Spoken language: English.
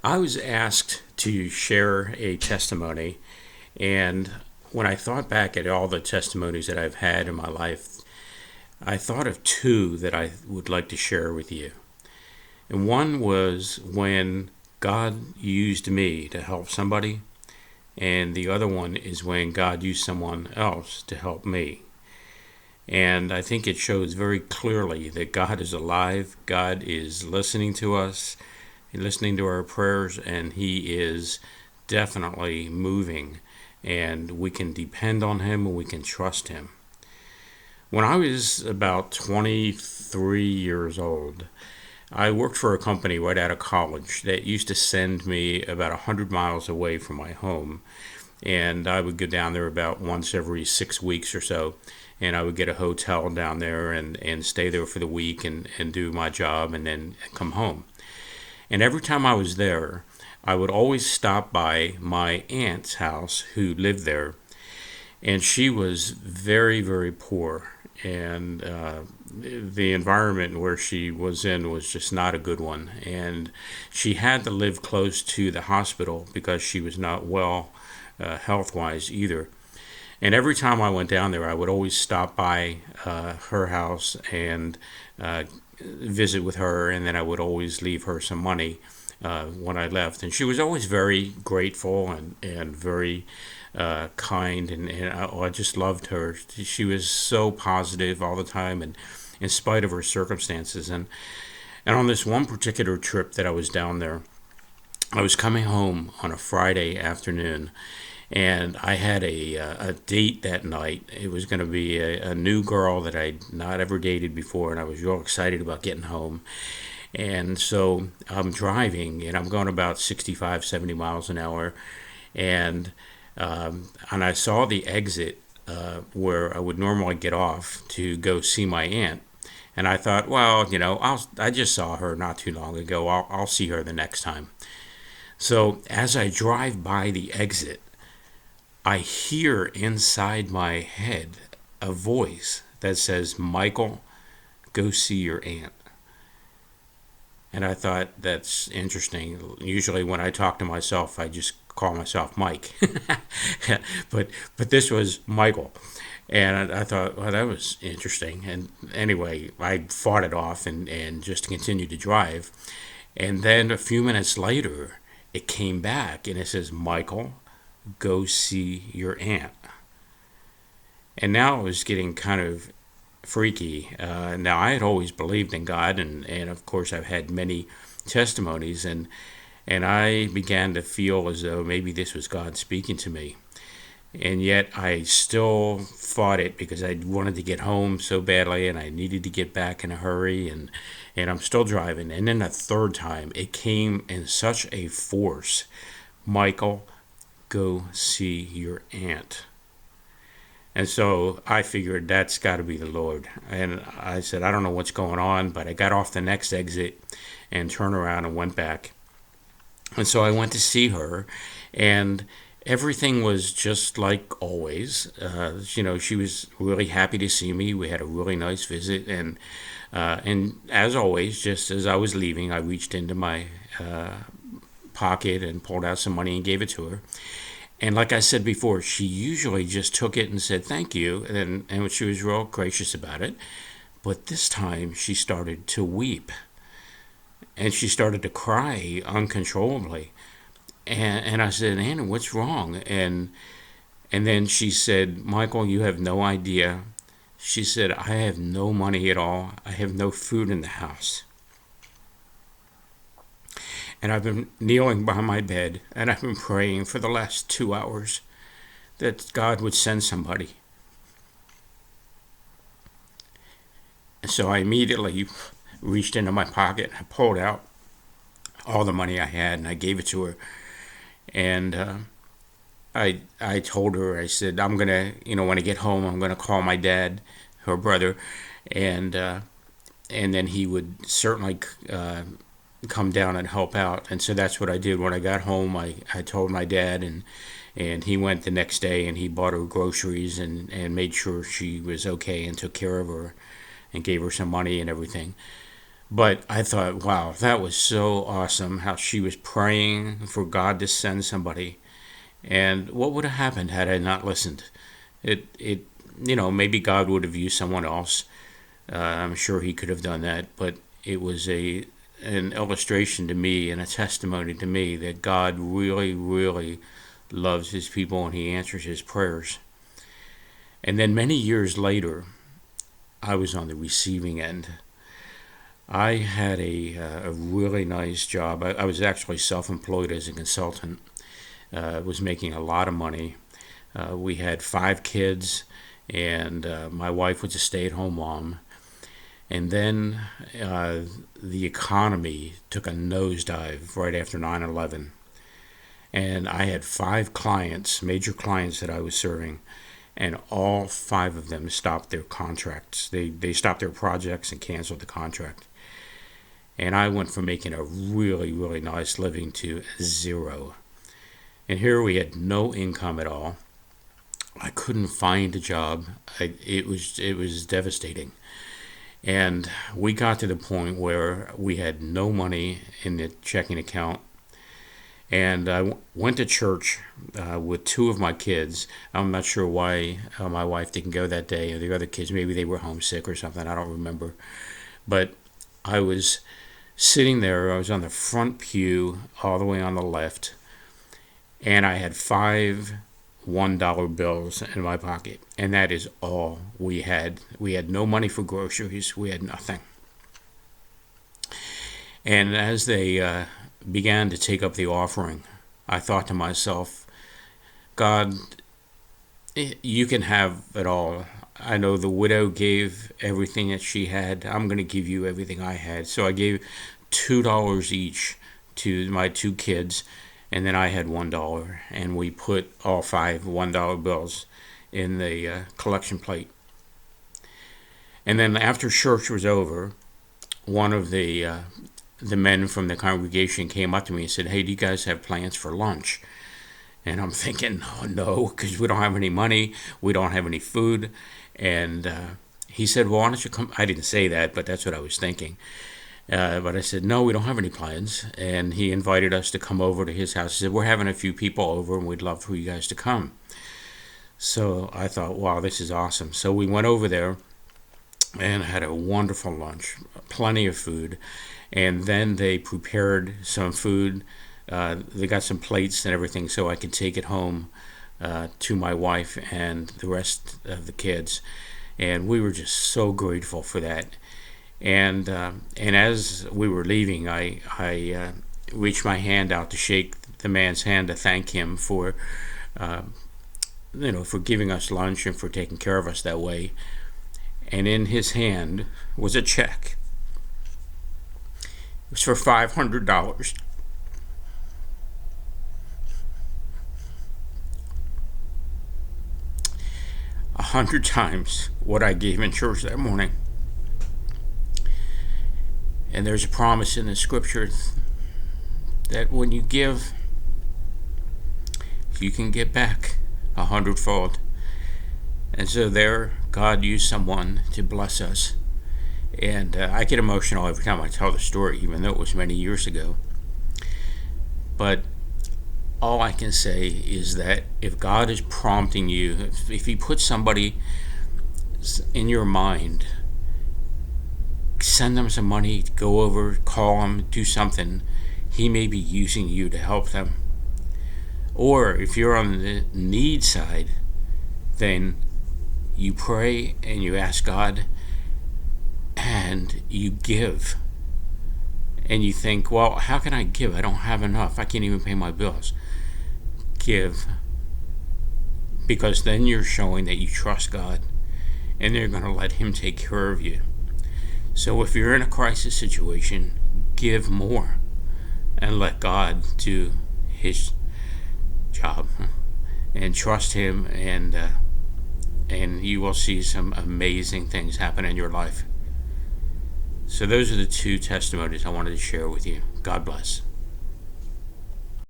I was asked to share a testimony, and when I thought back at all the testimonies that I've had in my life, I thought of two that I would like to share with you. And one was when God used me to help somebody, and the other one is when God used someone else to help me. And I think it shows very clearly that God is alive, God is listening to us, listening to our prayers, and He is definitely moving, and we can depend on Him and we can trust Him. When I was about 23 years old, I worked for a company right out of college that used to send me about 100 miles away from my home. And I would go down there about once every 6 weeks or so. And I would get a hotel down there and stay there for the week and do my job and then come home. And every time I was there, I would always stop by my aunt's house who lived there. And she was very, very poor. And the environment where she was in was just not a good one. And she had to live close to the hospital because she was not well health wise either. And every time I went down there, I would always stop by her house and visit with her, and then I would always leave her some money when I left. And she was always very grateful and very kind, and I just loved her. She was so positive all the time, and in spite of her circumstances. And on this one particular trip that I was down there, I was coming home on a Friday afternoon, and I had a date that night. It was going to be a new girl that I'd not ever dated before, and I was real excited about getting home. And so I'm driving, and I'm going about 65, 70 miles an hour, and I saw the exit where I would normally get off to go see my aunt. And I thought, well, I just saw her not too long ago. I'll see her the next time. So as I drive by the exit, I hear inside my head a voice that says, "Michael, go see your aunt." And I thought, that's interesting. Usually when I talk to myself, I just call myself Mike. but this was Michael. And I thought, well, that was interesting. And anyway, I fought it off and just continued to drive. And then a few minutes later, it came back and it says, "Michael, go see your aunt." And now it was getting kind of freaky. Now, I had always believed in God, and of course, I've had many testimonies, and I began to feel as though maybe this was God speaking to me. And yet, I still fought it because I wanted to get home so badly, and I needed to get back in a hurry, and I'm still driving. And then a third time, it came in such a force. "Michael, go see your aunt." And so I figured that's got to be the Lord. And I said, I don't know what's going on, but I got off the next exit and turned around and went back. And so I went to see her, and everything was just like always. She was really happy to see me. We had a really nice visit, and as always, just as I was leaving, I reached into my pocket and pulled out some money and gave it to her. And like I said before, she usually just took it and said thank you, and she was real gracious about it. But this time she started to weep, and she started to cry uncontrollably. And I said, "Anna, what's wrong?" And then she said, "Michael, you have no idea." She said, "I have no money at all. I have no food in the house. And I've been kneeling by my bed, and I've been praying for the last 2 hours that God would send somebody." And so I immediately reached into my pocket, and I pulled out all the money I had, and I gave it to her. And I told her, I said, I'm going to, when I get home, I'm going to call my dad, her brother, and then he would certainly come down and help out. And so that's what I did. When I got home, I told my dad, and he went the next day, and he bought her groceries and made sure she was okay and took care of her and gave her some money and everything. But I thought, wow, that was so awesome how she was praying for God to send somebody. And what would have happened had I not listened? It maybe God would have used someone else. I'm sure he could have done that, but it was an illustration to me and a testimony to me that God really, really loves his people and he answers his prayers. And then many years later, I was on the receiving end. I had a really nice job. I was actually self-employed as a consultant. Was making a lot of money. We had 5 kids, and my wife was a stay-at-home mom. And then the economy took a nosedive right after 9/11. And I had 5 clients, major clients that I was serving, and all 5 of them stopped their contracts. They stopped their projects and canceled the contract. And I went from making a really, really nice living to zero. And here we had no income at all. I couldn't find a job. It was devastating. And we got to the point where we had no money in the checking account. And I went to church with 2 of my kids. I'm not sure why my wife didn't go that day, or the other kids, maybe they were homesick or something. I don't remember. But I was sitting there. I was on the front pew, all the way on the left, and I had 5 $1 bills in my pocket, and that is all we had. We had no money for groceries. We had nothing. And as they began to take up the offering, I thought to myself, God, you can have it all. I know the widow gave everything that she had. I'm going to give you everything I had. So I gave $2 each to my 2 kids, and then I had $1, and we put all 5 $1 bills in the collection plate. And then after church was over, one of the men from the congregation came up to me and said, "Hey, do you guys have plans for lunch?" And I'm thinking, oh no, because we don't have any money, we don't have any food. And he said, "Well, why don't you come?" I didn't say that, but that's what I was thinking. But I said, "No, we don't have any plans." And he invited us to come over to his house. He said, "We're having a few people over, and we'd love for you guys to come." So I thought, wow, this is awesome. So we went over there and had a wonderful lunch, plenty of food. And then they prepared some food. They got some plates and everything so I could take it home to my wife and the rest of the kids. And we were just so grateful for that. And as we were leaving, I reached my hand out to shake the man's hand to thank him for for giving us lunch and for taking care of us that way. And in his hand was a check. It was for $500. 100 times what I gave in church that morning. And there's a promise in the scripture that when you give, you can get back 100-fold. And so there, God used someone to bless us. And I get emotional every time I tell the story, even though it was many years ago. But all I can say is that if God is prompting you, if He puts somebody in your mind, send them some money, go over, call them, do something, He may be using you to help them. Or if you're on the need side, then you pray and you ask God and you give. And you think, well, how can I give? I don't have enough. I can't even pay my bills. Give. Because then you're showing that you trust God and you're going to let Him take care of you. So if you're in a crisis situation, give more and let God do His job and trust Him, and you will see some amazing things happen in your life. So those are the 2 testimonies I wanted to share with you. God bless.